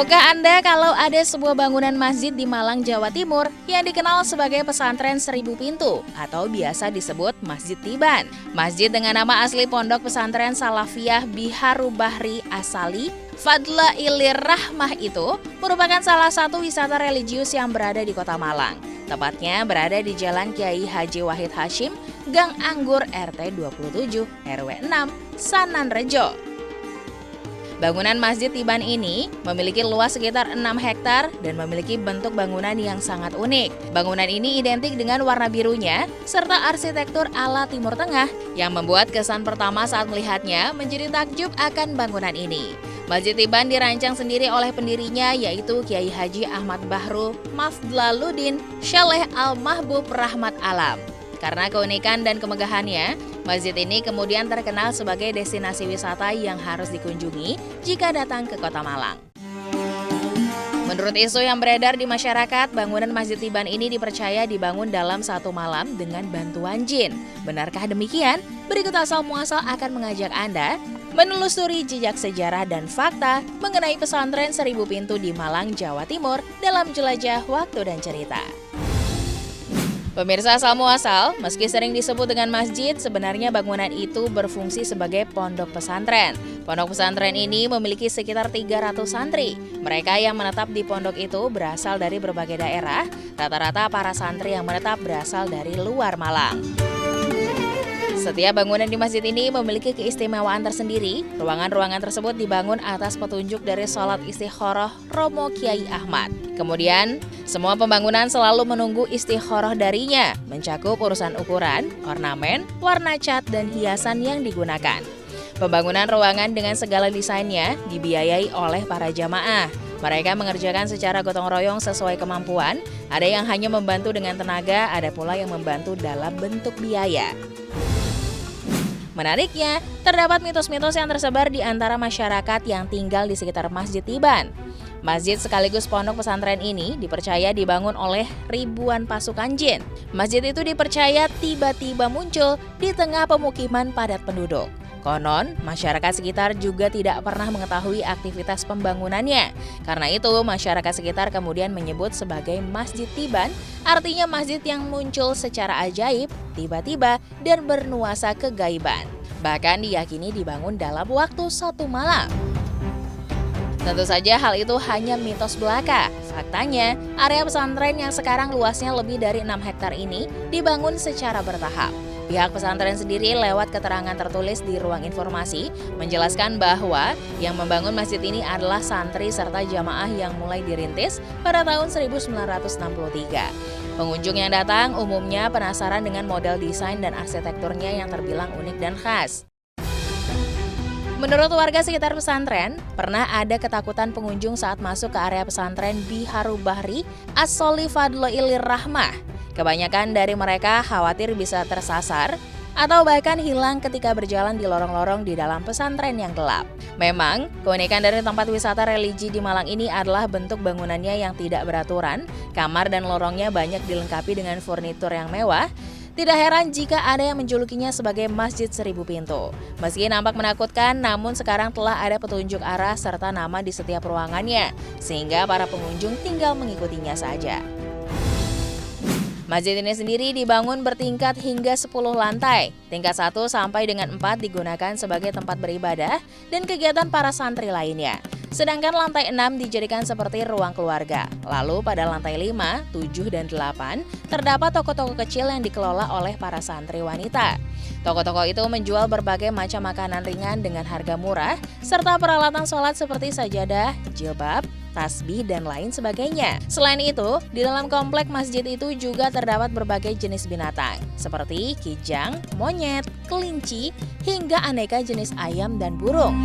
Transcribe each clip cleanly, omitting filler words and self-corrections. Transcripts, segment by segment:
Tahukah Anda kalau ada sebuah bangunan masjid di Malang, Jawa Timur yang dikenal sebagai pesantren 1000 pintu atau biasa disebut Masjid Tiban. Masjid dengan nama asli Pondok Pesantren Salafiyah Biharu Bahri Asali Fadla Ilir Rahmah itu merupakan salah satu wisata religius yang berada di Kota Malang. Tepatnya berada di Jalan Kiai Haji Wahid Hashim, Gang Anggur RT 27 RW 6, Sanan Rejo. Bangunan Masjid Tiban ini memiliki luas sekitar 6 hektar dan memiliki bentuk bangunan yang sangat unik. Bangunan ini identik dengan warna birunya serta arsitektur ala Timur Tengah yang membuat kesan pertama saat melihatnya menjadi takjub akan bangunan ini. Masjid Tiban dirancang sendiri oleh pendirinya yaitu Kiai Haji Ahmad Bahru Mafdlaluddin Syaleh Al-Mahbub Rahmat Alam. Karena keunikan dan kemegahannya, masjid ini kemudian terkenal sebagai destinasi wisata yang harus dikunjungi jika datang ke Kota Malang. Menurut isu yang beredar di masyarakat, bangunan Masjid Tiban ini dipercaya dibangun dalam satu malam dengan bantuan jin. Benarkah demikian? Berikut asal muasal akan mengajak Anda menelusuri jejak sejarah dan fakta mengenai pesantren 1000 pintu di Malang, Jawa Timur dalam jelajah waktu dan cerita. Pemirsa asal muasal, meski sering disebut dengan masjid, sebenarnya bangunan itu berfungsi sebagai pondok pesantren. Pondok pesantren ini memiliki sekitar 300 santri. Mereka yang menetap di pondok itu berasal dari berbagai daerah, rata-rata para santri yang menetap berasal dari luar Malang. Setiap bangunan di masjid ini memiliki keistimewaan tersendiri. Ruangan-ruangan tersebut dibangun atas petunjuk dari sholat istikharah Romo Kiai Ahmad. Kemudian, semua pembangunan selalu menunggu istikharah darinya, mencakup urusan ukuran, ornamen, warna cat, dan hiasan yang digunakan. Pembangunan ruangan dengan segala desainnya dibiayai oleh para jamaah. Mereka mengerjakan secara gotong royong sesuai kemampuan, ada yang hanya membantu dengan tenaga, ada pula yang membantu dalam bentuk biaya. Menariknya, terdapat mitos-mitos yang tersebar di antara masyarakat yang tinggal di sekitar Masjid Tiban. Masjid sekaligus pondok pesantren ini dipercaya dibangun oleh ribuan pasukan jin. Masjid itu dipercaya tiba-tiba muncul di tengah pemukiman padat penduduk. Konon, masyarakat sekitar juga tidak pernah mengetahui aktivitas pembangunannya. Karena itu, masyarakat sekitar kemudian menyebut sebagai Masjid Tiban, artinya masjid yang muncul secara ajaib, tiba-tiba, dan bernuansa kegaiban. Bahkan diyakini dibangun dalam waktu 1 malam. Tentu saja hal itu hanya mitos belaka. Faktanya, area pesantren yang sekarang luasnya lebih dari 6 hektar ini dibangun secara bertahap. Pihak pesantren sendiri lewat keterangan tertulis di ruang informasi menjelaskan bahwa yang membangun masjid ini adalah santri serta jamaah yang mulai dirintis pada tahun 1963. Pengunjung yang datang umumnya penasaran dengan model desain dan arsitekturnya yang terbilang unik dan khas. Menurut warga sekitar pesantren, pernah ada ketakutan pengunjung saat masuk ke area pesantren Biharu Bahri As-Soli Fadla Ilir Rahmah. Kebanyakan dari mereka khawatir bisa tersasar atau bahkan hilang ketika berjalan di lorong-lorong di dalam pesantren yang gelap. Memang, keunikan dari tempat wisata religi di Malang ini adalah bentuk bangunannya yang tidak beraturan, kamar dan lorongnya banyak dilengkapi dengan furnitur yang mewah. Tidak heran jika ada yang menjulukinya sebagai Masjid 1000 Pintu. Meski nampak menakutkan, namun sekarang telah ada petunjuk arah serta nama di setiap ruangannya, sehingga para pengunjung tinggal mengikutinya saja. Masjid ini sendiri dibangun bertingkat hingga 10 lantai. Tingkat 1 sampai dengan 4 digunakan sebagai tempat beribadah dan kegiatan para santri lainnya. Sedangkan lantai 6 dijadikan seperti ruang keluarga. Lalu pada lantai 5, 7, dan 8 terdapat toko-toko kecil yang dikelola oleh para santri wanita. Toko-toko itu menjual berbagai macam makanan ringan dengan harga murah, serta peralatan sholat seperti sajadah, jilbab, tasbih, dan lain sebagainya. Selain itu, di dalam komplek masjid itu juga terdapat berbagai jenis binatang, seperti kijang, monyet, kelinci, hingga aneka jenis ayam dan burung.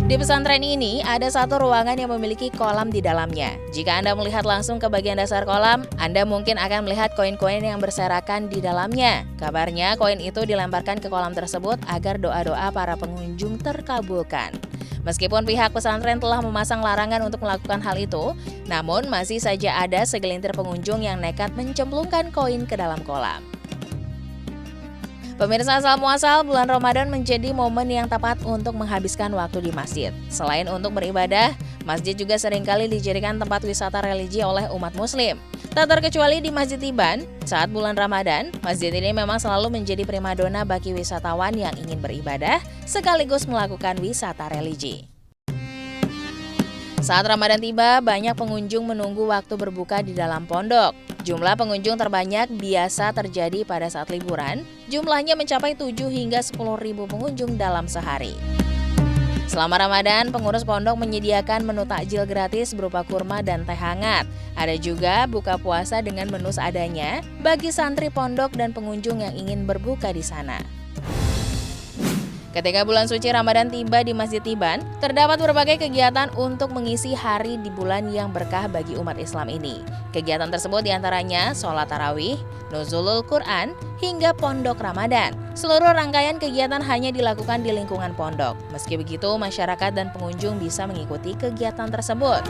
Di pesantren ini ada satu ruangan yang memiliki kolam di dalamnya. Jika Anda melihat langsung ke bagian dasar kolam, Anda mungkin akan melihat koin-koin yang berserakan di dalamnya. Kabarnya koin itu dilemparkan ke kolam tersebut agar doa-doa para pengunjung terkabulkan. Meskipun pihak pesantren telah memasang larangan untuk melakukan hal itu, namun masih saja ada segelintir pengunjung yang nekat mencemplungkan koin ke dalam kolam. Pemirsa asal muasal, bulan Ramadan menjadi momen yang tepat untuk menghabiskan waktu di masjid. Selain untuk beribadah, masjid juga seringkali dijadikan tempat wisata religi oleh umat muslim. Tak terkecuali di Masjid Tiban, saat bulan Ramadan, masjid ini memang selalu menjadi primadona bagi wisatawan yang ingin beribadah sekaligus melakukan wisata religi. Saat Ramadan tiba, banyak pengunjung menunggu waktu berbuka di dalam pondok. Jumlah pengunjung terbanyak biasa terjadi pada saat liburan, jumlahnya mencapai 7 hingga 10.000 pengunjung dalam sehari. Selama Ramadan, pengurus pondok menyediakan menu takjil gratis berupa kurma dan teh hangat. Ada juga buka puasa dengan menu seadanya bagi santri pondok dan pengunjung yang ingin berbuka di sana. Ketika bulan suci Ramadan tiba di Masjid Tiban, terdapat berbagai kegiatan untuk mengisi hari di bulan yang berkah bagi umat Islam ini. Kegiatan tersebut diantaranya sholat tarawih, nuzulul Quran, hingga pondok Ramadan. Seluruh rangkaian kegiatan hanya dilakukan di lingkungan pondok. Meski begitu, masyarakat dan pengunjung bisa mengikuti kegiatan tersebut.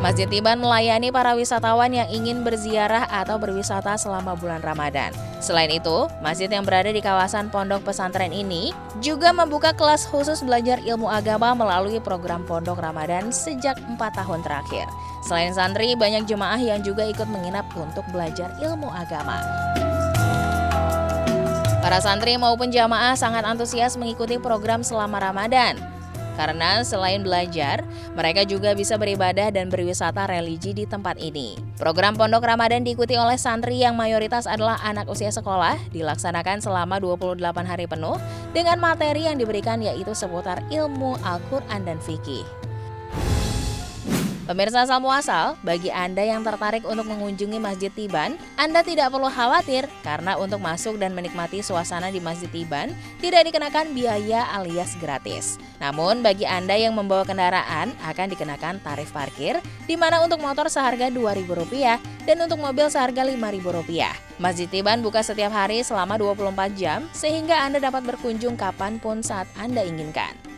Masjid Tiban melayani para wisatawan yang ingin berziarah atau berwisata selama bulan Ramadan. Selain itu, masjid yang berada di kawasan pondok pesantren ini juga membuka kelas khusus belajar ilmu agama melalui program pondok Ramadan sejak 4 tahun terakhir. Selain santri, banyak jemaah yang juga ikut menginap untuk belajar ilmu agama. Para santri maupun jamaah sangat antusias mengikuti program selama Ramadan. Karena selain belajar, mereka juga bisa beribadah dan berwisata religi di tempat ini. Program Pondok Ramadan diikuti oleh santri yang mayoritas adalah anak usia sekolah, dilaksanakan selama 28 hari penuh dengan materi yang diberikan yaitu seputar ilmu Al-Quran dan fikih. Pemirsa asal muasal, bagi Anda yang tertarik untuk mengunjungi Masjid Tiban, Anda tidak perlu khawatir karena untuk masuk dan menikmati suasana di Masjid Tiban tidak dikenakan biaya alias gratis. Namun bagi Anda yang membawa kendaraan akan dikenakan tarif parkir, di mana untuk motor seharga Rp2.000 dan untuk mobil seharga Rp5.000. Masjid Tiban buka setiap hari selama 24 jam sehingga Anda dapat berkunjung kapanpun saat Anda inginkan.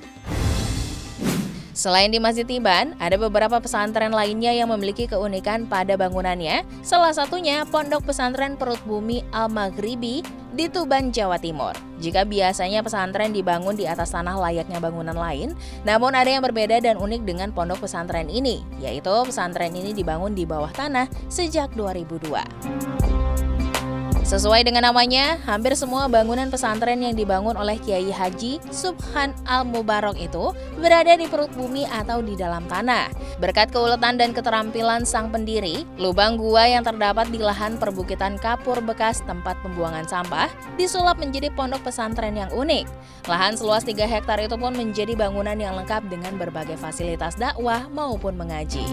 Selain di Masjid Tiban, ada beberapa pesantren lainnya yang memiliki keunikan pada bangunannya, salah satunya Pondok Pesantren Perut Bumi Al-Maghribi di Tuban, Jawa Timur. Jika biasanya pesantren dibangun di atas tanah layaknya bangunan lain, namun ada yang berbeda dan unik dengan pondok pesantren ini, yaitu pesantren ini dibangun di bawah tanah sejak 2002. Sesuai dengan namanya, hampir semua bangunan pesantren yang dibangun oleh Kiai Haji Subhan Al-Mubarok itu berada di perut bumi atau di dalam tanah. Berkat keuletan dan keterampilan sang pendiri, lubang gua yang terdapat di lahan perbukitan kapur bekas tempat pembuangan sampah disulap menjadi pondok pesantren yang unik. Lahan seluas 3 hektar itu pun menjadi bangunan yang lengkap dengan berbagai fasilitas dakwah maupun mengaji.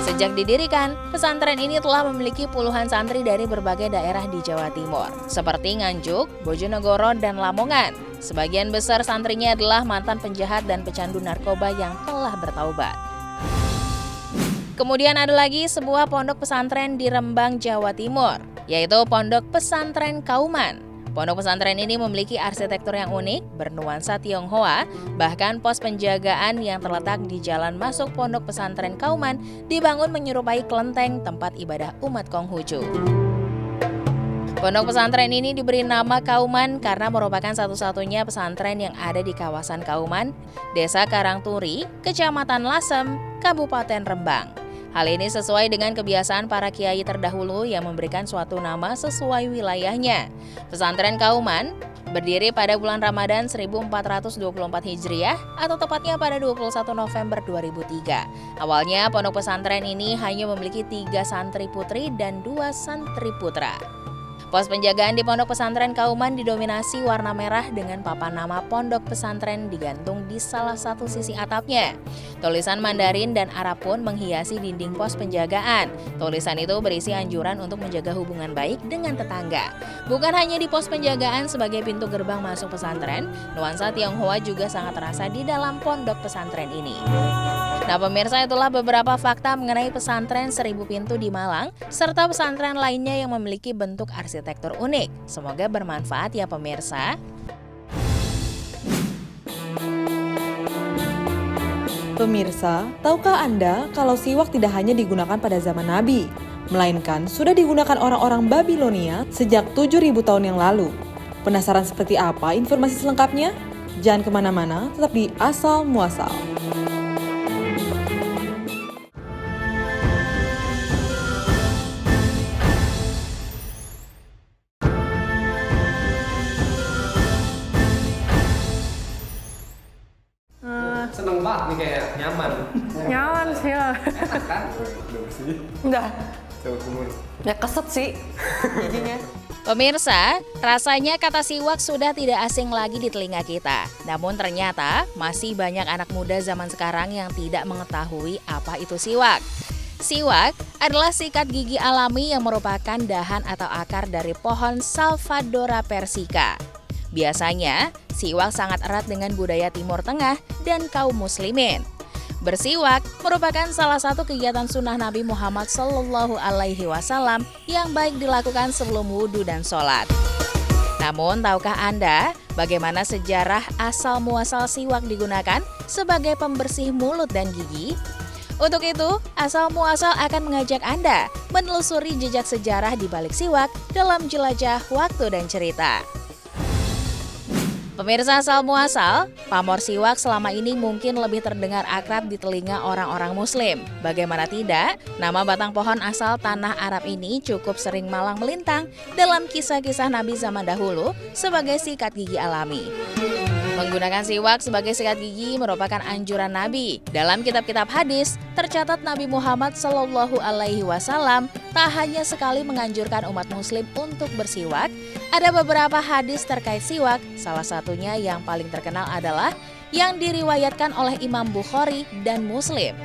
Sejak didirikan, pesantren ini telah memiliki puluhan santri dari berbagai daerah di Jawa Timur, seperti Nganjuk, Bojonegoro, dan Lamongan. Sebagian besar santrinya adalah mantan penjahat dan pecandu narkoba yang telah bertaubat. Kemudian ada lagi sebuah pondok pesantren di Rembang, Jawa Timur, yaitu Pondok Pesantren Kauman. Pondok pesantren ini memiliki arsitektur yang unik, bernuansa Tionghoa, bahkan pos penjagaan yang terletak di jalan masuk Pondok Pesantren Kauman dibangun menyerupai kelenteng tempat ibadah umat Konghucu. Pondok pesantren ini diberi nama Kauman karena merupakan satu-satunya pesantren yang ada di kawasan Kauman, Desa Karangturi, Kecamatan Lasem, Kabupaten Rembang. Hal ini sesuai dengan kebiasaan para kiai terdahulu yang memberikan suatu nama sesuai wilayahnya. Pesantren Kauman berdiri pada bulan Ramadan 1424 Hijriah atau tepatnya pada 21 November 2003. Awalnya pondok pesantren ini hanya memiliki 3 santri putri dan 2 santri putra. Pos penjagaan di Pondok Pesantren Kauman didominasi warna merah dengan papan nama pondok pesantren digantung di salah satu sisi atapnya. Tulisan Mandarin dan Arab pun menghiasi dinding pos penjagaan. Tulisan itu berisi anjuran untuk menjaga hubungan baik dengan tetangga. Bukan hanya di pos penjagaan sebagai pintu gerbang masuk pesantren, nuansa Tionghoa juga sangat terasa di dalam pondok pesantren ini. Nah pemirsa, itulah beberapa fakta mengenai pesantren 1000 Pintu di Malang, serta pesantren lainnya yang memiliki bentuk arsitektur unik. Semoga bermanfaat ya pemirsa. Pemirsa, tahukah Anda kalau siwak tidak hanya digunakan pada zaman Nabi, melainkan sudah digunakan orang-orang Babilonia sejak 7.000 tahun yang lalu? Penasaran seperti apa informasi selengkapnya? Jangan kemana-mana, tetap di Asal Muasal. Seneng banget nih kayak nyaman. Nyaman sih lah. Enak kan? Udah bersih. Udah. Coba kumur. Ya keset sih giginya. Pemirsa, rasanya kata siwak sudah tidak asing lagi di telinga kita. Namun ternyata masih banyak anak muda zaman sekarang yang tidak mengetahui apa itu siwak. Siwak adalah sikat gigi alami yang merupakan dahan atau akar dari pohon Salvadora persica. Biasanya, siwak sangat erat dengan budaya Timur Tengah dan kaum muslimin. Bersiwak merupakan salah satu kegiatan sunnah Nabi Muhammad SAW yang baik dilakukan sebelum wudhu dan sholat. Namun, tahukah Anda bagaimana sejarah asal-muasal siwak digunakan sebagai pembersih mulut dan gigi? Untuk itu, asal-muasal akan mengajak Anda menelusuri jejak sejarah di balik siwak dalam jelajah waktu dan cerita. Pemirsa asal muasal, pamor siwak selama ini mungkin lebih terdengar akrab di telinga orang-orang muslim. Bagaimana tidak, nama batang pohon asal tanah Arab ini cukup sering malang melintang dalam kisah-kisah Nabi zaman dahulu sebagai sikat gigi alami. Menggunakan siwak sebagai sikat gigi merupakan anjuran Nabi. Dalam kitab-kitab hadis, tercatat Nabi Muhammad SAW tak hanya sekali menganjurkan umat muslim untuk bersiwak. Ada beberapa hadis terkait siwak, salah satunya yang paling terkenal adalah yang diriwayatkan oleh Imam Bukhari dan Muslim.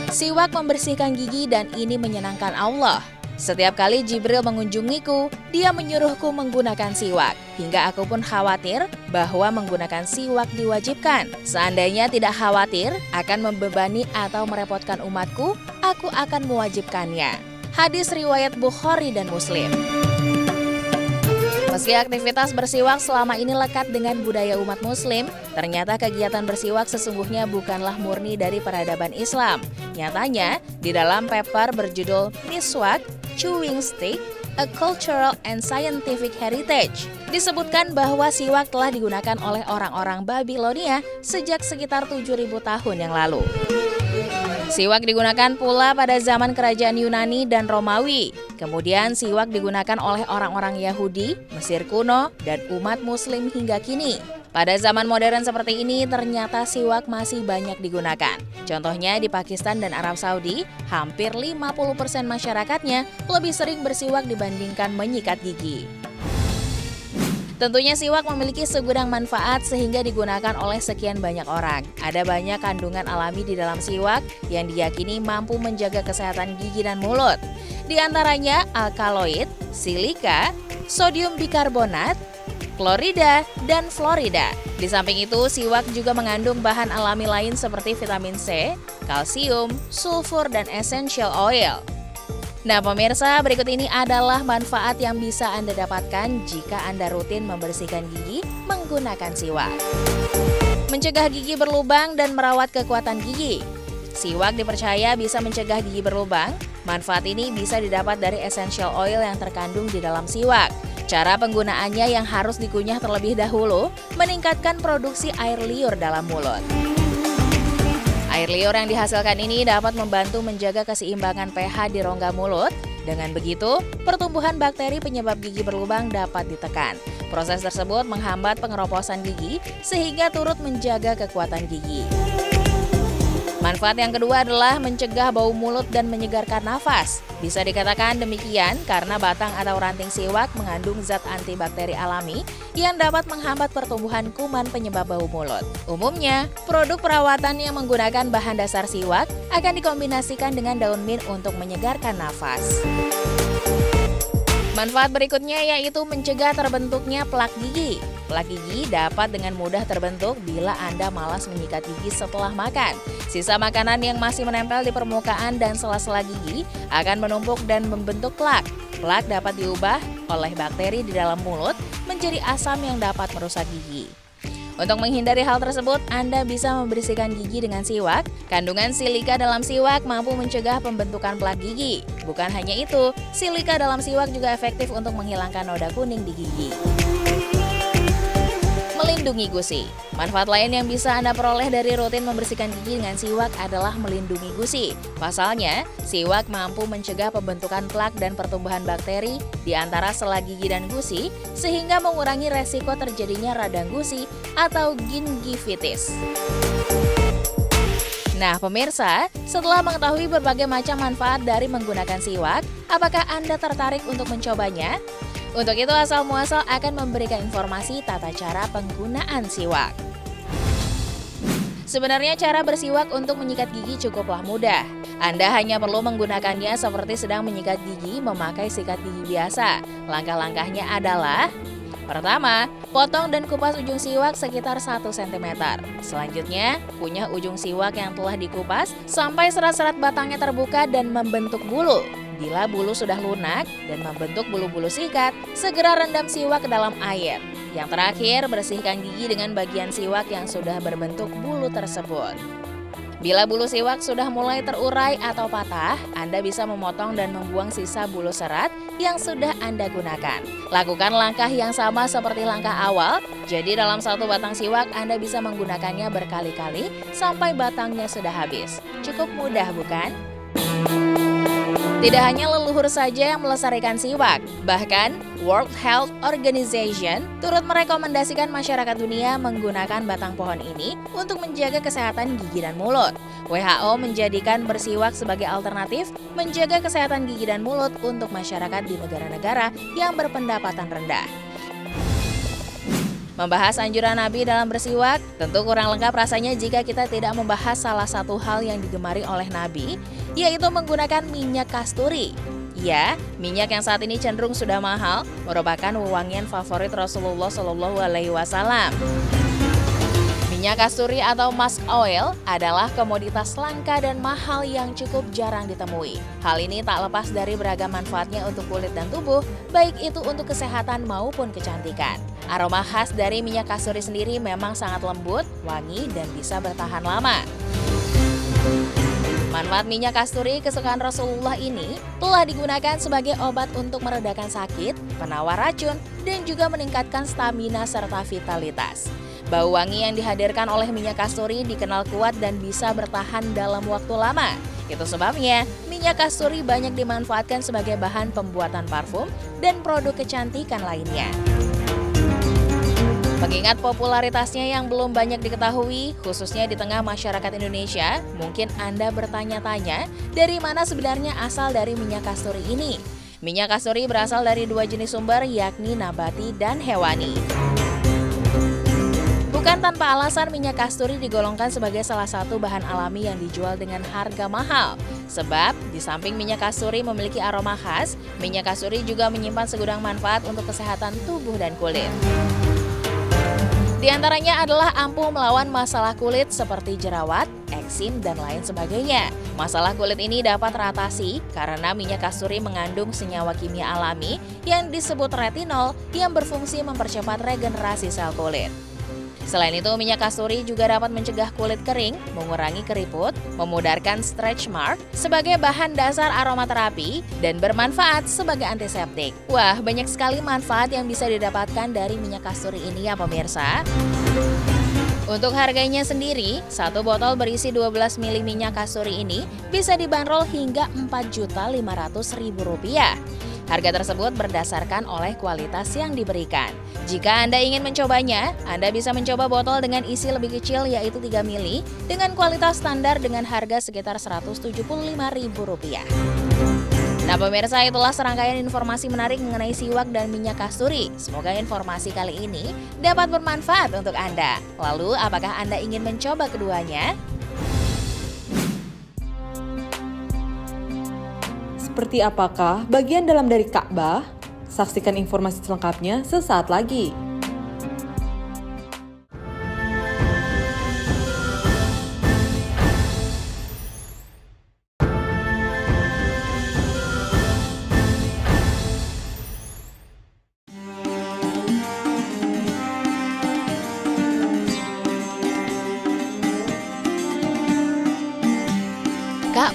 Siwak membersihkan gigi dan ini menyenangkan Allah. Setiap kali Jibril mengunjungiku, dia menyuruhku menggunakan siwak. Hingga aku pun khawatir bahwa menggunakan siwak diwajibkan. Seandainya tidak khawatir akan membebani atau merepotkan umatku, aku akan mewajibkannya. Hadis riwayat Bukhari dan Muslim. Meski aktivitas bersiwak selama ini lekat dengan budaya umat muslim, ternyata kegiatan bersiwak sesungguhnya bukanlah murni dari peradaban Islam. Nyatanya, di dalam paper berjudul Miswak, Chewing Stick, A Cultural and Scientific Heritage, disebutkan bahwa siwak telah digunakan oleh orang-orang Babilonia sejak sekitar 7.000 tahun yang lalu. Siwak digunakan pula pada zaman kerajaan Yunani dan Romawi. Kemudian siwak digunakan oleh orang-orang Yahudi, Mesir kuno, dan umat muslim hingga kini. Pada zaman modern seperti ini, ternyata siwak masih banyak digunakan. Contohnya di Pakistan dan Arab Saudi, hampir 50% masyarakatnya lebih sering bersiwak dibandingkan menyikat gigi. Tentunya siwak memiliki segudang manfaat sehingga digunakan oleh sekian banyak orang. Ada banyak kandungan alami di dalam siwak yang diyakini mampu menjaga kesehatan gigi dan mulut. Di antaranya alkaloid, silika, sodium bikarbonat, klorida, dan fluorida. Di samping itu, siwak juga mengandung bahan alami lain seperti vitamin C, kalsium, sulfur, dan essential oil. Nah pemirsa, berikut ini adalah manfaat yang bisa Anda dapatkan jika Anda rutin membersihkan gigi menggunakan siwak. Mencegah gigi berlubang dan merawat kekuatan gigi. Siwak dipercaya bisa mencegah gigi berlubang. Manfaat ini bisa didapat dari essential oil yang terkandung di dalam siwak. Cara penggunaannya yang harus dikunyah terlebih dahulu, meningkatkan produksi air liur dalam mulut. Air liur yang dihasilkan ini dapat membantu menjaga keseimbangan pH di rongga mulut. Dengan begitu, pertumbuhan bakteri penyebab gigi berlubang dapat ditekan. Proses tersebut menghambat pengeroposan gigi sehingga turut menjaga kekuatan gigi. Manfaat yang kedua adalah mencegah bau mulut dan menyegarkan nafas. Bisa dikatakan demikian karena batang atau ranting siwak mengandung zat antibakteri alami yang dapat menghambat pertumbuhan kuman penyebab bau mulut. Umumnya, produk perawatan yang menggunakan bahan dasar siwak akan dikombinasikan dengan daun mint untuk menyegarkan nafas. Manfaat berikutnya yaitu mencegah terbentuknya plak gigi. Plak gigi dapat dengan mudah terbentuk bila Anda malas menyikat gigi setelah makan. Sisa makanan yang masih menempel di permukaan dan sela-sela gigi akan menumpuk dan membentuk plak. Plak dapat diubah oleh bakteri di dalam mulut menjadi asam yang dapat merusak gigi. Untuk menghindari hal tersebut, Anda bisa membersihkan gigi dengan siwak. Kandungan silika dalam siwak mampu mencegah pembentukan plak gigi. Bukan hanya itu, silika dalam siwak juga efektif untuk menghilangkan noda kuning di gigi. Melindungi gusi. Manfaat lain yang bisa Anda peroleh dari rutin membersihkan gigi dengan siwak adalah melindungi gusi. Pasalnya, siwak mampu mencegah pembentukan plak dan pertumbuhan bakteri di antara sela gigi dan gusi, sehingga mengurangi resiko terjadinya radang gusi atau gingivitis. Nah pemirsa, setelah mengetahui berbagai macam manfaat dari menggunakan siwak, apakah Anda tertarik untuk mencobanya? Untuk itu asal muasal akan memberikan informasi tata cara penggunaan siwak. Sebenarnya cara bersiwak untuk menyikat gigi cukuplah mudah. Anda hanya perlu menggunakannya seperti sedang menyikat gigi memakai sikat gigi biasa. Langkah-langkahnya adalah: pertama, potong dan kupas ujung siwak sekitar 1 cm. Selanjutnya, kunyah ujung siwak yang telah dikupas sampai serat-serat batangnya terbuka dan membentuk bulu. Bila bulu sudah lunak dan membentuk bulu-bulu sikat, segera rendam siwak ke dalam air. Yang terakhir, bersihkan gigi dengan bagian siwak yang sudah berbentuk bulu tersebut. Bila bulu siwak sudah mulai terurai atau patah, Anda bisa memotong dan membuang sisa bulu serat yang sudah Anda gunakan. Lakukan langkah yang sama seperti langkah awal, jadi dalam satu batang siwak Anda bisa menggunakannya berkali-kali sampai batangnya sudah habis. Cukup mudah bukan? Tidak hanya leluhur saja yang melestarikan siwak, bahkan World Health Organization turut merekomendasikan masyarakat dunia menggunakan batang pohon ini untuk menjaga kesehatan gigi dan mulut. WHO menjadikan bersiwak sebagai alternatif menjaga kesehatan gigi dan mulut untuk masyarakat di negara-negara yang berpendapatan rendah. Membahas anjuran Nabi dalam bersiwak, tentu kurang lengkap rasanya jika kita tidak membahas salah satu hal yang digemari oleh Nabi, yaitu menggunakan minyak kasturi. Ya, minyak yang saat ini cenderung sudah mahal, merupakan wewangian favorit Rasulullah SAW. Minyak kasturi atau musk oil adalah komoditas langka dan mahal yang cukup jarang ditemui. Hal ini tak lepas dari beragam manfaatnya untuk kulit dan tubuh, baik itu untuk kesehatan maupun kecantikan. Aroma khas dari minyak kasturi sendiri memang sangat lembut, wangi, dan bisa bertahan lama. Manfaat minyak kasturi kesukaan Rasulullah ini telah digunakan sebagai obat untuk meredakan sakit, penawar racun, dan juga meningkatkan stamina serta vitalitas. Bau wangi yang dihadirkan oleh minyak kasturi dikenal kuat dan bisa bertahan dalam waktu lama. Itu sebabnya minyak kasturi banyak dimanfaatkan sebagai bahan pembuatan parfum dan produk kecantikan lainnya. Mengingat popularitasnya yang belum banyak diketahui, khususnya di tengah masyarakat Indonesia, mungkin Anda bertanya-tanya dari mana sebenarnya asal dari minyak kasturi ini. Minyak kasturi berasal dari 2 jenis sumber, yakni nabati dan hewani. Bukan tanpa alasan minyak kasturi digolongkan sebagai salah satu bahan alami yang dijual dengan harga mahal. Sebab, di samping minyak kasturi memiliki aroma khas, minyak kasturi juga menyimpan segudang manfaat untuk kesehatan tubuh dan kulit. Di antaranya adalah ampuh melawan masalah kulit seperti jerawat, eksim, dan lain sebagainya. Masalah kulit ini dapat teratasi karena minyak kasturi mengandung senyawa kimia alami yang disebut retinol yang berfungsi mempercepat regenerasi sel kulit. Selain itu, minyak kasturi juga dapat mencegah kulit kering, mengurangi keriput, memudarkan stretch mark sebagai bahan dasar aromaterapi, dan bermanfaat sebagai antiseptik. Wah, banyak sekali manfaat yang bisa didapatkan dari minyak kasturi ini ya pemirsa. Untuk harganya sendiri, satu botol berisi 12 ml minyak kasturi ini bisa dibanderol hingga Rp4.500.000. Harga tersebut berdasarkan oleh kualitas yang diberikan. Jika Anda ingin mencobanya, Anda bisa mencoba botol dengan isi lebih kecil yaitu 3 ml dengan kualitas standar dengan harga sekitar Rp175.000. Nah pemirsa, itulah serangkaian informasi menarik mengenai siwak dan minyak kasturi. Semoga informasi kali ini dapat bermanfaat untuk Anda. Lalu, apakah Anda ingin mencoba keduanya? Seperti apakah bagian dalam dari Ka'bah? Saksikan informasi selengkapnya sesaat lagi.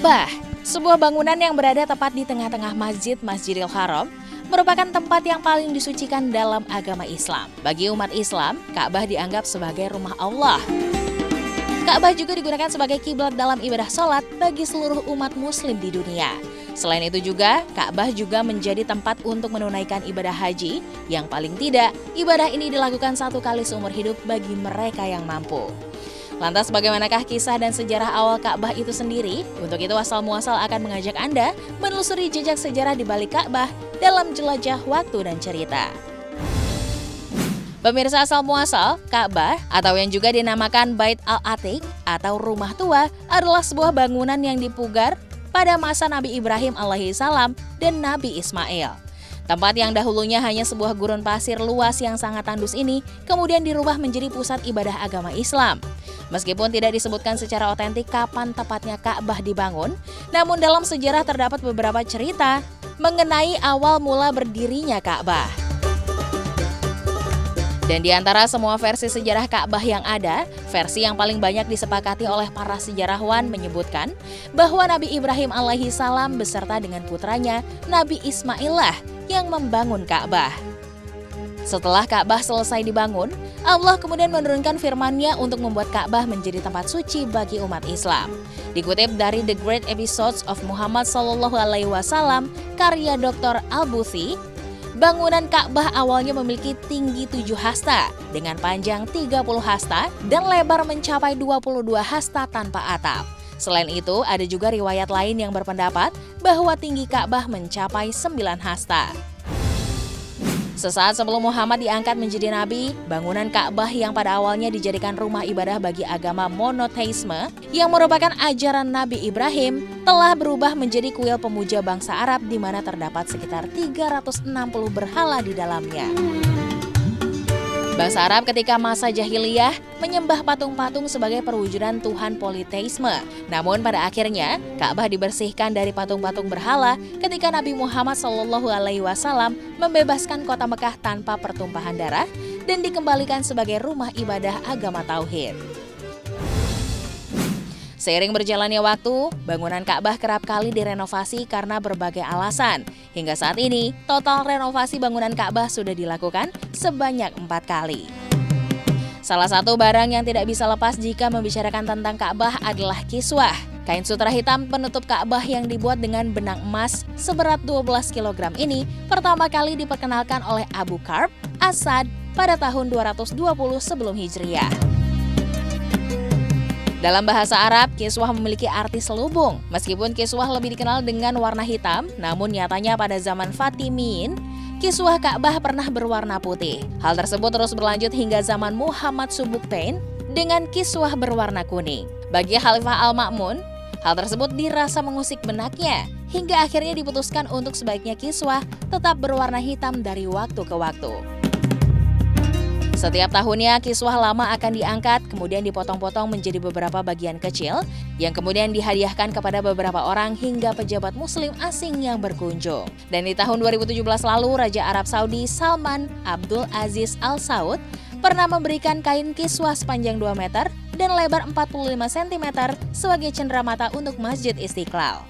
Ka'bah, sebuah bangunan yang berada tepat di tengah-tengah Masjidil Haram, merupakan tempat yang paling disucikan dalam agama Islam. Bagi umat Islam, Ka'bah dianggap sebagai rumah Allah. Ka'bah juga digunakan sebagai kiblat dalam ibadah sholat bagi seluruh umat muslim di dunia. Selain itu juga, Ka'bah juga menjadi tempat untuk menunaikan ibadah haji, yang paling tidak, ibadah ini dilakukan 1 kali seumur hidup bagi mereka yang mampu. Lantas bagaimanakah kisah dan sejarah awal Ka'bah itu sendiri? Untuk itu Asal Muasal akan mengajak Anda menelusuri jejak sejarah di balik Ka'bah dalam jelajah waktu dan cerita. Pemirsa Asal Muasal, Ka'bah atau yang juga dinamakan Bait al-Atiq atau rumah tua adalah sebuah bangunan yang dipugar pada masa Nabi Ibrahim alaihissalam dan Nabi Ismail. Tempat yang dahulunya hanya sebuah gurun pasir luas yang sangat tandus ini kemudian dirubah menjadi pusat ibadah agama Islam. Meskipun tidak disebutkan secara otentik kapan tepatnya Ka'bah dibangun, namun dalam sejarah terdapat beberapa cerita mengenai awal mula berdirinya Ka'bah. Dan di antara semua versi sejarah Ka'bah yang ada, versi yang paling banyak disepakati oleh para sejarawan menyebutkan bahwa Nabi Ibrahim alaihissalam beserta dengan putranya Nabi Ismail lah yang membangun Ka'bah. Setelah Ka'bah selesai dibangun, Allah kemudian menurunkan firman-Nya untuk membuat Ka'bah menjadi tempat suci bagi umat Islam. Dikutip dari The Great Episodes of Muhammad SAW, karya Dr. Al-Buthi, bangunan Ka'bah awalnya memiliki tinggi 7 hasta dengan panjang 30 hasta dan lebar mencapai 22 hasta tanpa atap. Selain itu, ada juga riwayat lain yang berpendapat bahwa tinggi Ka'bah mencapai 9 hasta. Sesaat sebelum Muhammad diangkat menjadi nabi, bangunan Ka'bah yang pada awalnya dijadikan rumah ibadah bagi agama monoteisme yang merupakan ajaran Nabi Ibrahim telah berubah menjadi kuil pemuja bangsa Arab di mana terdapat sekitar 360 berhala di dalamnya. Bangsa Arab ketika masa jahiliyah menyembah patung-patung sebagai perwujudan Tuhan politeisme. Namun pada akhirnya Ka'bah dibersihkan dari patung-patung berhala ketika Nabi Muhammad SAW membebaskan kota Mekah tanpa pertumpahan darah dan dikembalikan sebagai rumah ibadah agama Tauhid. Seiring berjalannya waktu, bangunan Ka'bah kerap kali direnovasi karena berbagai alasan. Hingga saat ini, total renovasi bangunan Ka'bah sudah dilakukan sebanyak 4 kali. Salah satu barang yang tidak bisa lepas jika membicarakan tentang Ka'bah adalah kiswah. Kain sutra hitam penutup Ka'bah yang dibuat dengan benang emas seberat 12 kg ini pertama kali diperkenalkan oleh Abu Karb Asad pada tahun 220 sebelum Hijriah. Dalam bahasa Arab, kiswah memiliki arti selubung. Meskipun kiswah lebih dikenal dengan warna hitam, namun nyatanya pada zaman Fatimiyin, kiswah Ka'bah pernah berwarna putih. Hal tersebut terus berlanjut hingga zaman Muhammad Subuktain dengan kiswah berwarna kuning. Bagi Khalifah Al-Ma'mun, hal tersebut dirasa mengusik benaknya, hingga akhirnya diputuskan untuk sebaiknya kiswah tetap berwarna hitam dari waktu ke waktu. Setiap tahunnya, kiswah lama akan diangkat, kemudian dipotong-potong menjadi beberapa bagian kecil, yang kemudian dihadiahkan kepada beberapa orang hingga pejabat muslim asing yang berkunjung. Dan di tahun 2017 lalu, Raja Arab Saudi Salman Abdul Aziz Al Saud pernah memberikan kain kiswah sepanjang 2 meter dan lebar 45 cm sebagai cenderamata untuk Masjid Istiqlal.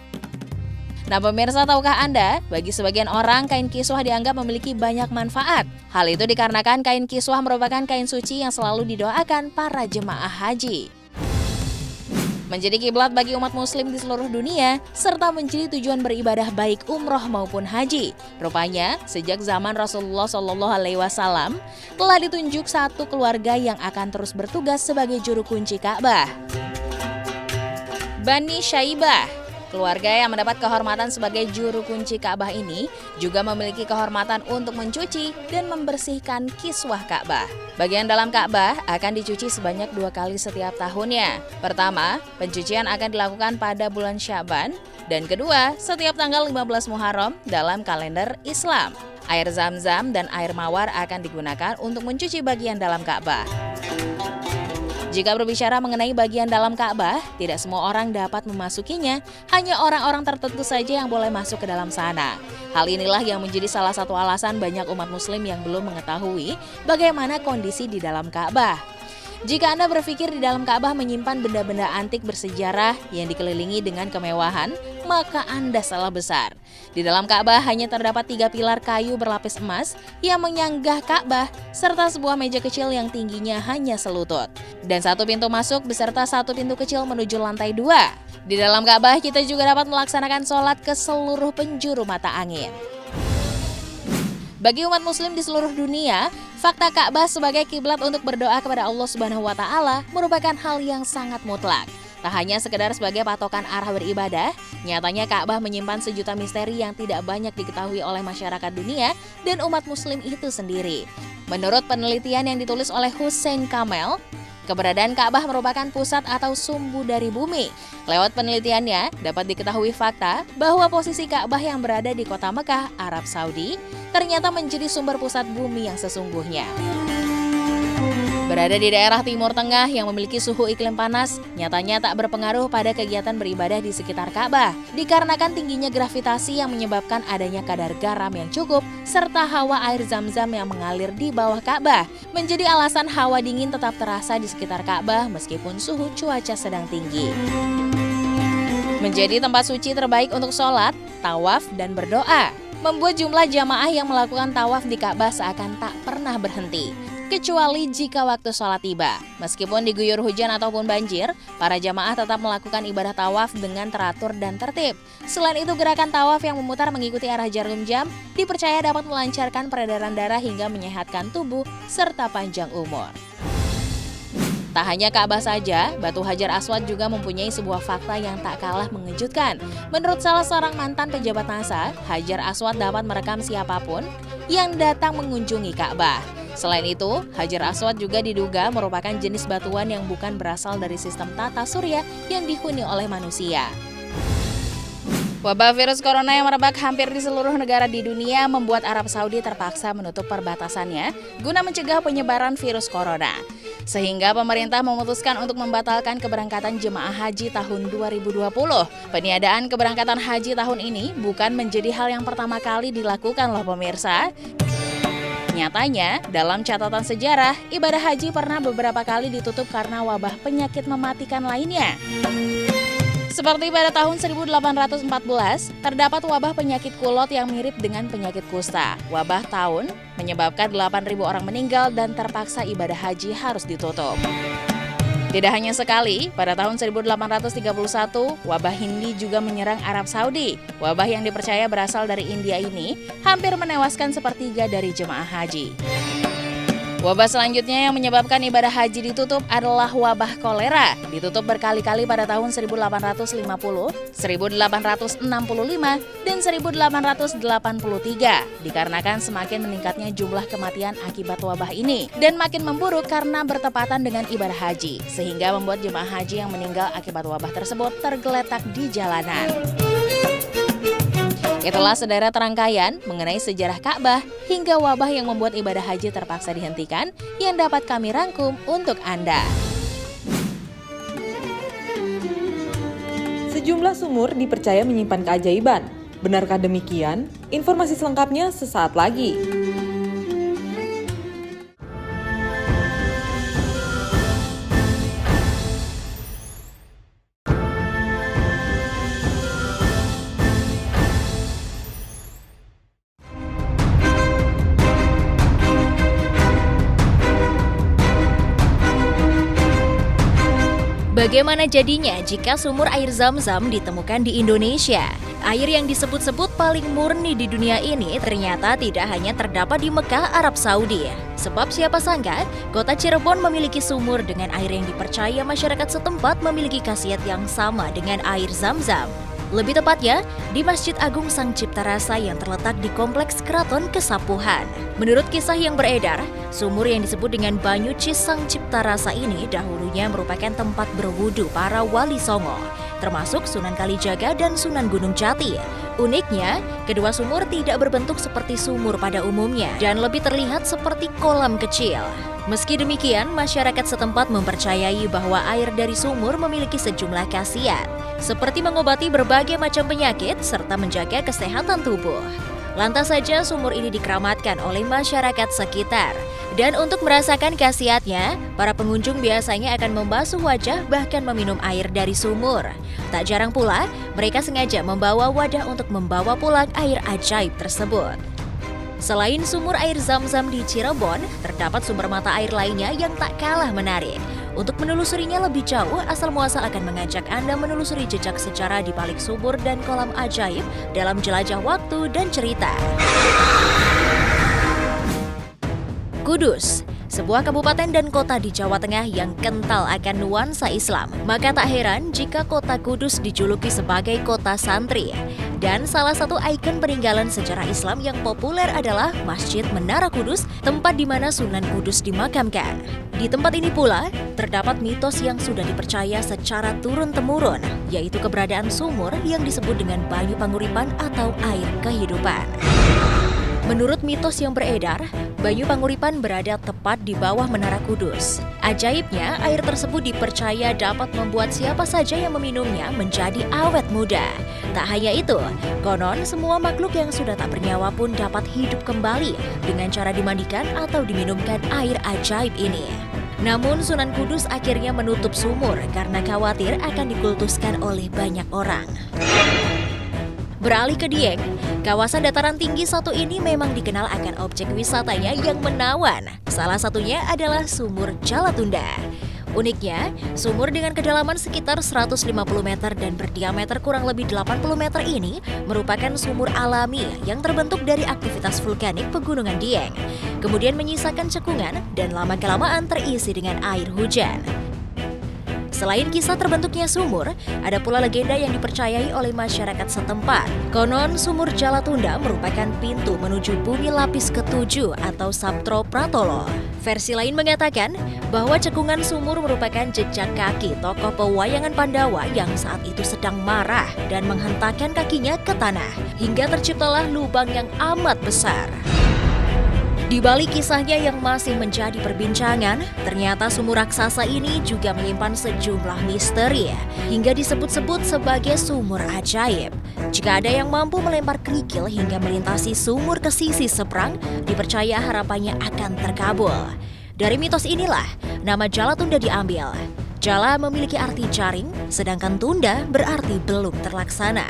Nah pemirsa, tahukah Anda, bagi sebagian orang kain kiswah dianggap memiliki banyak manfaat. Hal itu dikarenakan kain kiswah merupakan kain suci yang selalu didoakan para jemaah haji. Menjadi kiblat bagi umat muslim di seluruh dunia, serta menjadi tujuan beribadah baik umroh maupun haji. Rupanya, sejak zaman Rasulullah SAW, telah ditunjuk satu keluarga yang akan terus bertugas sebagai juru kunci Ka'bah. Bani Syaibah. Keluarga yang mendapat kehormatan sebagai juru kunci Ka'bah ini juga memiliki kehormatan untuk mencuci dan membersihkan kiswah Ka'bah. Bagian dalam Ka'bah akan dicuci sebanyak 2 kali setiap tahunnya. Pertama, pencucian akan dilakukan pada bulan Sya'ban, dan kedua, setiap tanggal 15 Muharram dalam kalender Islam. Air Zam-Zam dan air mawar akan digunakan untuk mencuci bagian dalam Ka'bah. Jika berbicara mengenai bagian dalam Ka'bah, tidak semua orang dapat memasukinya, hanya orang-orang tertentu saja yang boleh masuk ke dalam sana. Hal inilah yang menjadi salah satu alasan banyak umat muslim yang belum mengetahui bagaimana kondisi di dalam Ka'bah. Jika Anda berpikir di dalam Ka'bah menyimpan benda-benda antik bersejarah yang dikelilingi dengan kemewahan, maka Anda salah besar. Di dalam Ka'bah hanya terdapat 3 pilar kayu berlapis emas yang menyanggah Ka'bah serta sebuah meja kecil yang tingginya hanya selutut. Dan 1 pintu masuk beserta 1 pintu kecil menuju lantai 2. Di dalam Ka'bah kita juga dapat melaksanakan sholat ke seluruh penjuru mata angin. Bagi umat muslim di seluruh dunia, fakta Ka'bah sebagai kiblat untuk berdoa kepada Allah Subhanahu wa taala merupakan hal yang sangat mutlak. Tak hanya sekedar sebagai patokan arah beribadah, nyatanya Ka'bah menyimpan sejuta misteri yang tidak banyak diketahui oleh masyarakat dunia dan umat muslim itu sendiri. Menurut penelitian yang ditulis oleh Hussein Kamel, keberadaan Ka'bah merupakan pusat atau sumbu dari bumi. Lewat penelitiannya, dapat diketahui fakta bahwa posisi Ka'bah yang berada di kota Mekah, Arab Saudi, ternyata menjadi sumber pusat bumi yang sesungguhnya. Berada di daerah Timur Tengah yang memiliki suhu iklim panas, nyatanya tak berpengaruh pada kegiatan beribadah di sekitar Ka'bah, dikarenakan tingginya gravitasi yang menyebabkan adanya kadar garam yang cukup, serta hawa air zam-zam yang mengalir di bawah Ka'bah, menjadi alasan hawa dingin tetap terasa di sekitar Ka'bah meskipun suhu cuaca sedang tinggi. Menjadi tempat suci terbaik untuk sholat, tawaf, dan berdoa, membuat jumlah jamaah yang melakukan tawaf di Ka'bah seakan tak pernah berhenti. Kecuali jika waktu sholat tiba. Meskipun diguyur hujan ataupun banjir, para jamaah tetap melakukan ibadah tawaf dengan teratur dan tertib. Selain itu, gerakan tawaf yang memutar mengikuti arah jarum jam dipercaya dapat melancarkan peredaran darah hingga menyehatkan tubuh serta panjang umur. Tak hanya Ka'bah saja, Batu Hajar Aswad juga mempunyai sebuah fakta yang tak kalah mengejutkan. Menurut salah seorang mantan pejabat NASA, Hajar Aswad dapat merekam siapapun yang datang mengunjungi Ka'bah. Selain itu, Hajar Aswad juga diduga merupakan jenis batuan yang bukan berasal dari sistem tata surya yang dihuni oleh manusia. Wabah virus corona yang merebak hampir di seluruh negara di dunia membuat Arab Saudi terpaksa menutup perbatasannya guna mencegah penyebaran virus corona. Sehingga pemerintah memutuskan untuk membatalkan keberangkatan jemaah haji tahun 2020. Peniadaan keberangkatan haji tahun ini bukan menjadi hal yang pertama kali dilakukan loh pemirsa. Nyatanya, dalam catatan sejarah, ibadah haji pernah beberapa kali ditutup karena wabah penyakit mematikan lainnya. Seperti pada tahun 1814, terdapat wabah penyakit kulot yang mirip dengan penyakit kusta. Wabah tahun menyebabkan 8.000 orang meninggal dan terpaksa ibadah haji harus ditutup. Tidak hanya sekali, pada tahun 1831, wabah Hindi juga menyerang Arab Saudi. Wabah yang dipercaya berasal dari India ini hampir menewaskan sepertiga dari jemaah haji. Wabah selanjutnya yang menyebabkan ibadah haji ditutup adalah wabah kolera. Ditutup berkali-kali pada tahun 1850, 1865, dan 1883 dikarenakan semakin meningkatnya jumlah kematian akibat wabah ini dan makin memburuk karena bertepatan dengan ibadah haji, sehingga membuat jemaah haji yang meninggal akibat wabah tersebut tergeletak di jalanan. Itulah sederet rangkaian mengenai sejarah Ka'bah hingga wabah yang membuat ibadah haji terpaksa dihentikan yang dapat kami rangkum untuk Anda. Sejumlah sumur dipercaya menyimpan keajaiban. Benarkah demikian? Informasi selengkapnya sesaat lagi. Bagaimana jadinya jika sumur air Zam-Zam ditemukan di Indonesia? Air yang disebut-sebut paling murni di dunia ini ternyata tidak hanya terdapat di Mekah, Arab Saudi. Sebab siapa sangka, kota Cirebon memiliki sumur dengan air yang dipercaya masyarakat setempat memiliki khasiat yang sama dengan air Zam-Zam. Lebih tepatnya, di Masjid Agung Sang Cipta Rasa yang terletak di Kompleks Keraton Kesapuhan. Menurut kisah yang beredar, sumur yang disebut dengan Banyu Cis Sang Cipta Rasa ini dahulunya merupakan tempat berwudu para wali songo, termasuk Sunan Kalijaga dan Sunan Gunung Jati. Uniknya, kedua sumur tidak berbentuk seperti sumur pada umumnya dan lebih terlihat seperti kolam kecil. Meski demikian, masyarakat setempat mempercayai bahwa air dari sumur memiliki sejumlah khasiat, seperti mengobati berbagai macam penyakit serta menjaga kesehatan tubuh. Lantas saja sumur ini dikeramatkan oleh masyarakat sekitar. Dan untuk merasakan khasiatnya, para pengunjung biasanya akan membasuh wajah bahkan meminum air dari sumur. Tak jarang pula, mereka sengaja membawa wadah untuk membawa pulang air ajaib tersebut. Selain sumur air Zam-Zam di Cirebon, terdapat sumber mata air lainnya yang tak kalah menarik. Untuk menelusurinya lebih jauh, asal muasal akan mengajak Anda menelusuri jejak sejarah di balik sumur dan kolam ajaib dalam jelajah waktu dan cerita. Kudus, sebuah kabupaten dan kota di Jawa Tengah yang kental akan nuansa Islam. Maka tak heran jika kota Kudus dijuluki sebagai kota santri. Dan salah satu ikon peninggalan sejarah Islam yang populer adalah Masjid Menara Kudus, tempat di mana Sunan Kudus dimakamkan. Di tempat ini pula, terdapat mitos yang sudah dipercaya secara turun-temurun, yaitu keberadaan sumur yang disebut dengan Banyu Panguripan atau air kehidupan. Menurut mitos yang beredar, Banyu Panguripan berada tepat di bawah Menara Kudus. Ajaibnya, air tersebut dipercaya dapat membuat siapa saja yang meminumnya menjadi awet muda. Tak hanya itu, konon semua makhluk yang sudah tak bernyawa pun dapat hidup kembali dengan cara dimandikan atau diminumkan air ajaib ini. Namun Sunan Kudus akhirnya menutup sumur karena khawatir akan dikultuskan oleh banyak orang. Beralih ke Dieng, kawasan dataran tinggi satu ini memang dikenal akan objek wisatanya yang menawan. Salah satunya adalah Sumur Jalatunda. Uniknya, sumur dengan kedalaman sekitar 150 meter dan berdiameter kurang lebih 80 meter ini merupakan sumur alami yang terbentuk dari aktivitas vulkanik Pegunungan Dieng. Kemudian menyisakan cekungan dan lama-kelamaan terisi dengan air hujan. Selain kisah terbentuknya sumur, ada pula legenda yang dipercayai oleh masyarakat setempat. Konon sumur Jalatunda merupakan pintu menuju bumi lapis ke-7 atau Saptro Pratolo. Versi lain mengatakan bahwa cekungan sumur merupakan jejak kaki tokoh pewayangan Pandawa yang saat itu sedang marah dan menghentakkan kakinya ke tanah, hingga terciptalah lubang yang amat besar. Di balik kisahnya yang masih menjadi perbincangan, ternyata sumur raksasa ini juga menyimpan sejumlah misteri, hingga disebut-sebut sebagai sumur ajaib. Jika ada yang mampu melempar kerikil hingga melintasi sumur ke sisi seberang, dipercaya harapannya akan terkabul. Dari mitos inilah, nama Jalatunda diambil. Jala memiliki arti jaring, sedangkan Tunda berarti belum terlaksana.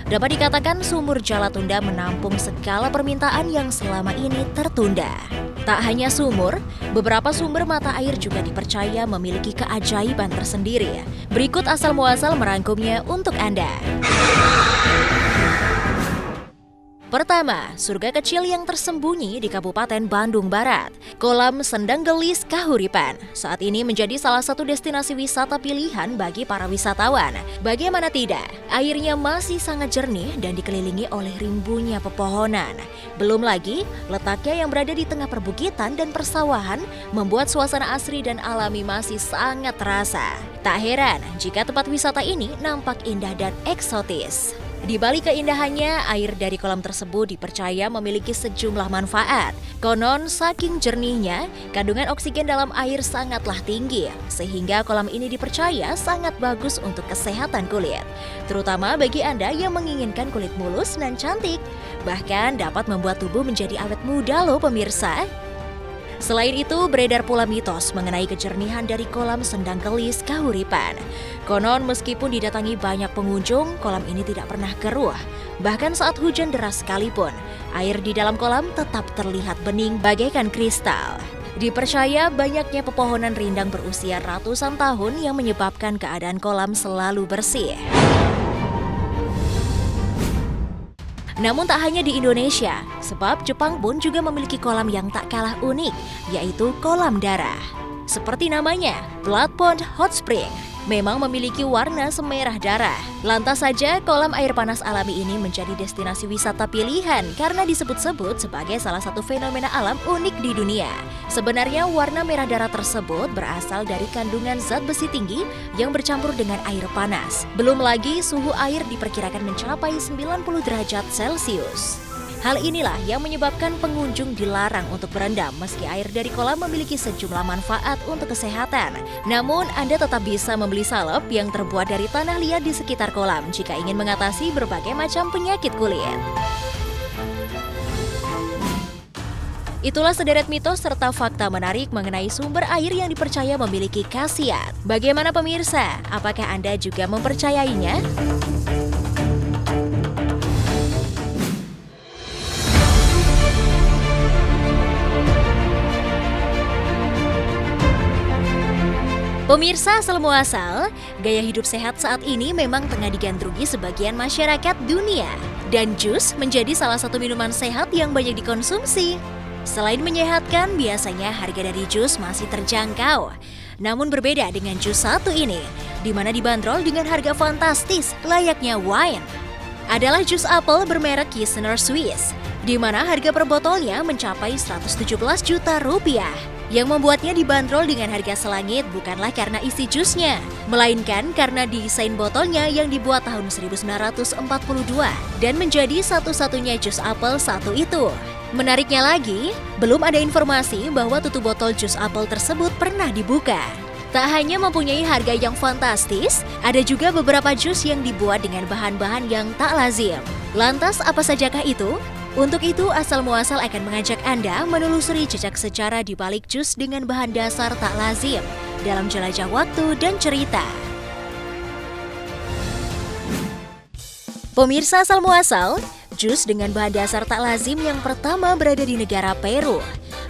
Dapat dikatakan sumur Jalatunda menampung segala permintaan yang selama ini tertunda. Tak hanya sumur, beberapa sumber mata air juga dipercaya memiliki keajaiban tersendiri. Berikut asal muasal merangkumnya untuk Anda. Pertama, surga kecil yang tersembunyi di Kabupaten Bandung Barat. Kolam Sendang Gelis Kahuripan saat ini menjadi salah satu destinasi wisata pilihan bagi para wisatawan. Bagaimana tidak, airnya masih sangat jernih dan dikelilingi oleh rimbunya pepohonan. Belum lagi, letaknya yang berada di tengah perbukitan dan persawahan membuat suasana asri dan alami masih sangat terasa. Tak heran jika tempat wisata ini nampak indah dan eksotis. Di balik keindahannya, air dari kolam tersebut dipercaya memiliki sejumlah manfaat. Konon, saking jernihnya, kandungan oksigen dalam air sangatlah tinggi, sehingga kolam ini dipercaya sangat bagus untuk kesehatan kulit. Terutama bagi Anda yang menginginkan kulit mulus dan cantik. Bahkan dapat membuat tubuh menjadi awet muda loh pemirsa. Selain itu, beredar pula mitos mengenai kejernihan dari kolam Sendang Gelis Kahuripan. Konon meskipun didatangi banyak pengunjung, kolam ini tidak pernah keruh. Bahkan saat hujan deras sekalipun, air di dalam kolam tetap terlihat bening bagaikan kristal. Dipercaya banyaknya pepohonan rindang berusia ratusan tahun yang menyebabkan keadaan kolam selalu bersih. Namun tak hanya di Indonesia, sebab Jepang pun juga memiliki kolam yang tak kalah unik, yaitu kolam darah. Seperti namanya, Blood Pond Hot Spring memang memiliki warna semerah darah. Lantas saja kolam air panas alami ini menjadi destinasi wisata pilihan karena disebut-sebut sebagai salah satu fenomena alam unik di dunia. Sebenarnya warna merah darah tersebut berasal dari kandungan zat besi tinggi yang bercampur dengan air panas. Belum lagi suhu air diperkirakan mencapai 90 derajat Celcius. Hal inilah yang menyebabkan pengunjung dilarang untuk berendam meski air dari kolam memiliki sejumlah manfaat untuk kesehatan. Namun, Anda tetap bisa membeli salep yang terbuat dari tanah liat di sekitar kolam jika ingin mengatasi berbagai macam penyakit kulit. Itulah sederet mitos serta fakta menarik mengenai sumber air yang dipercaya memiliki khasiat. Bagaimana pemirsa? Apakah Anda juga mempercayainya? Pemirsa asal muasal, gaya hidup sehat saat ini memang tengah digandrungi sebagian masyarakat dunia. Dan jus menjadi salah satu minuman sehat yang banyak dikonsumsi. Selain menyehatkan, biasanya harga dari jus masih terjangkau. Namun berbeda dengan jus satu ini, di mana dibanderol dengan harga fantastis layaknya wine. Adalah jus apel bermerek Kiesener Swiss, di mana harga per botolnya mencapai 117 juta rupiah. Yang membuatnya dibanderol dengan harga selangit bukanlah karena isi jusnya, melainkan karena desain botolnya yang dibuat tahun 1942 dan menjadi satu-satunya jus apel satu itu. Menariknya lagi, belum ada informasi bahwa tutup botol jus apel tersebut pernah dibuka. Tak hanya mempunyai harga yang fantastis, ada juga beberapa jus yang dibuat dengan bahan-bahan yang tak lazim. Lantas apa sajakah itu? Untuk itu, asal muasal akan mengajak Anda menelusuri jejak sejarah di balik jus dengan bahan dasar tak lazim dalam jelajah waktu dan cerita. Pemirsa asal muasal, jus dengan bahan dasar tak lazim yang pertama berada di negara Peru.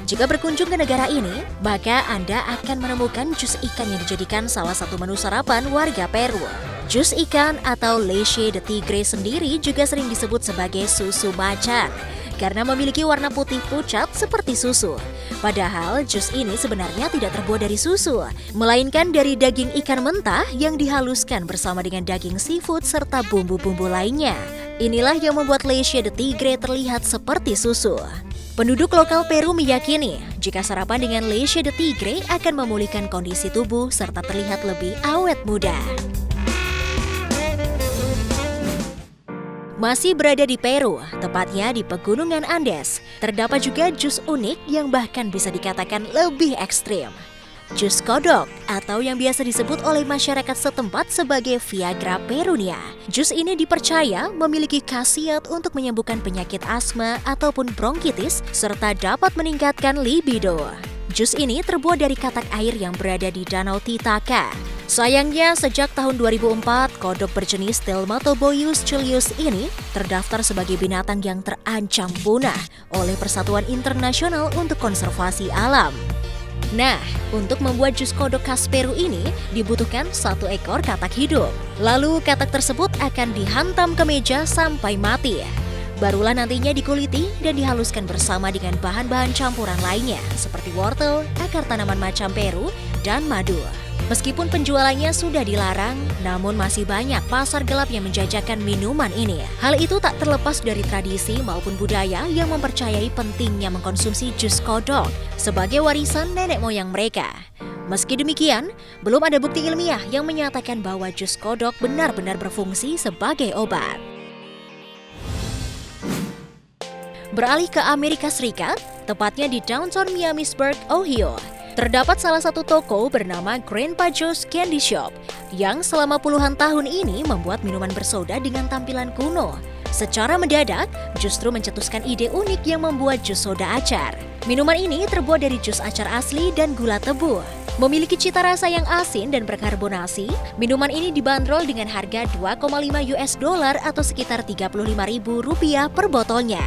Jika berkunjung ke negara ini, maka Anda akan menemukan jus ikan yang dijadikan salah satu menu sarapan warga Peru. Jus ikan atau leche de tigre sendiri juga sering disebut sebagai susu macan karena memiliki warna putih pucat seperti susu. Padahal jus ini sebenarnya tidak terbuat dari susu, melainkan dari daging ikan mentah yang dihaluskan bersama dengan daging seafood serta bumbu-bumbu lainnya. Inilah yang membuat leche de tigre terlihat seperti susu. Penduduk lokal Peru meyakini jika sarapan dengan leche de tigre akan memulihkan kondisi tubuh serta terlihat lebih awet muda. Masih berada di Peru, tepatnya di pegunungan Andes, terdapat juga jus unik yang bahkan bisa dikatakan lebih ekstrim. Jus kodok atau yang biasa disebut oleh masyarakat setempat sebagai Viagra perunia. Jus ini dipercaya memiliki khasiat untuk menyembuhkan penyakit asma ataupun bronkitis serta dapat meningkatkan libido. Jus ini terbuat dari katak air yang berada di Danau Titicaca. Sayangnya, sejak tahun 2004, kodok berjenis Stelmatoboeus chilius ini terdaftar sebagai binatang yang terancam punah oleh Persatuan Internasional untuk Konservasi Alam. Nah, untuk membuat jus kodok khas Peru ini dibutuhkan 1 ekor katak hidup. Lalu katak tersebut akan dihantam ke meja sampai mati. Barulah nantinya dikuliti dan dihaluskan bersama dengan bahan-bahan campuran lainnya seperti wortel, akar tanaman macam Peru, dan madu. Meskipun penjualannya sudah dilarang, namun masih banyak pasar gelap yang menjajakan minuman ini. Hal itu tak terlepas dari tradisi maupun budaya yang mempercayai pentingnya mengkonsumsi jus kodok sebagai warisan nenek moyang mereka. Meski demikian, belum ada bukti ilmiah yang menyatakan bahwa jus kodok benar-benar berfungsi sebagai obat. Beralih ke Amerika Serikat, tepatnya di downtown Miamisburg, Ohio. Terdapat salah satu toko bernama Grandpa Joe's Candy Shop yang selama puluhan tahun ini membuat minuman bersoda dengan tampilan kuno. Secara mendadak, justru mencetuskan ide unik yang membuat jus soda acar. Minuman ini terbuat dari jus acar asli dan gula tebu. Memiliki cita rasa yang asin dan berkarbonasi, minuman ini dibanderol dengan harga $2,5 atau sekitar Rp35.000 per botolnya.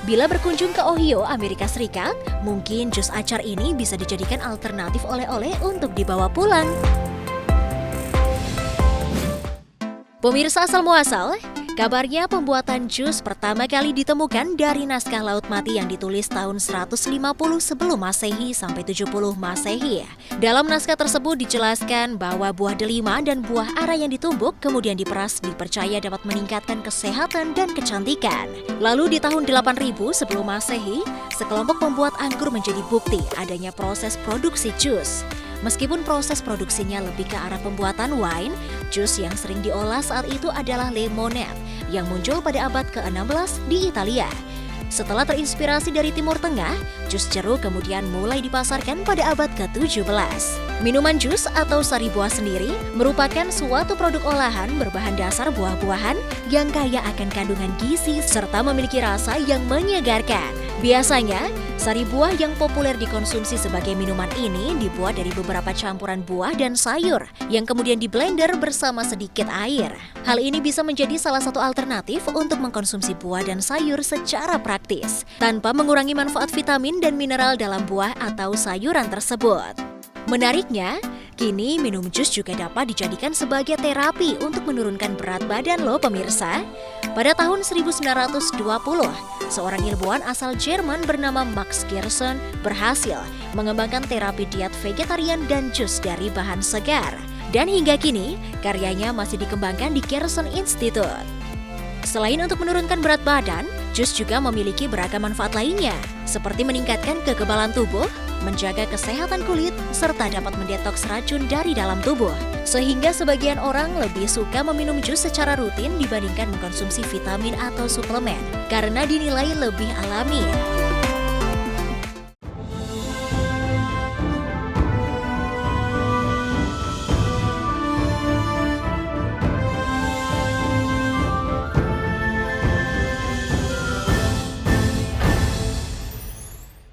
Bila berkunjung ke Ohio, Amerika Serikat, mungkin jus acar ini bisa dijadikan alternatif oleh-oleh untuk dibawa pulang. Pemirsa asal muasal, kabarnya pembuatan jus pertama kali ditemukan dari naskah Laut Mati yang ditulis tahun 150 sebelum Masehi sampai 70 Masehi. Dalam naskah tersebut dijelaskan bahwa buah delima dan buah ara yang ditumbuk kemudian diperas dipercaya dapat meningkatkan kesehatan dan kecantikan. Lalu di tahun 8000 sebelum Masehi, sekelompok pembuat anggur menjadi bukti adanya proses produksi jus. Meskipun proses produksinya lebih ke arah pembuatan wine, jus yang sering diolah saat itu adalah lemonade yang muncul pada abad ke-16 di Italia. Setelah terinspirasi dari Timur Tengah, jus jeruk kemudian mulai dipasarkan pada abad ke-17. Minuman jus atau sari buah sendiri merupakan suatu produk olahan berbahan dasar buah-buahan yang kaya akan kandungan gizi serta memiliki rasa yang menyegarkan. Biasanya, sari buah yang populer dikonsumsi sebagai minuman ini dibuat dari beberapa campuran buah dan sayur yang kemudian diblender bersama sedikit air. Hal ini bisa menjadi salah satu alternatif untuk mengkonsumsi buah dan sayur secara praktis, tanpa mengurangi manfaat vitamin dan mineral dalam buah atau sayuran tersebut. Menariknya, kini minum jus juga dapat dijadikan sebagai terapi untuk menurunkan berat badan loh pemirsa. Pada tahun 1920, seorang ilmuwan asal Jerman bernama Max Gerson berhasil mengembangkan terapi diet vegetarian dan jus dari bahan segar. Dan hingga kini, karyanya masih dikembangkan di Gerson Institute. Selain untuk menurunkan berat badan, jus juga memiliki beragam manfaat lainnya, seperti meningkatkan kekebalan tubuh, menjaga kesehatan kulit, serta dapat mendetoks racun dari dalam tubuh. Sehingga sebagian orang lebih suka meminum jus secara rutin dibandingkan mengkonsumsi vitamin atau suplemen, karena dinilai lebih alami.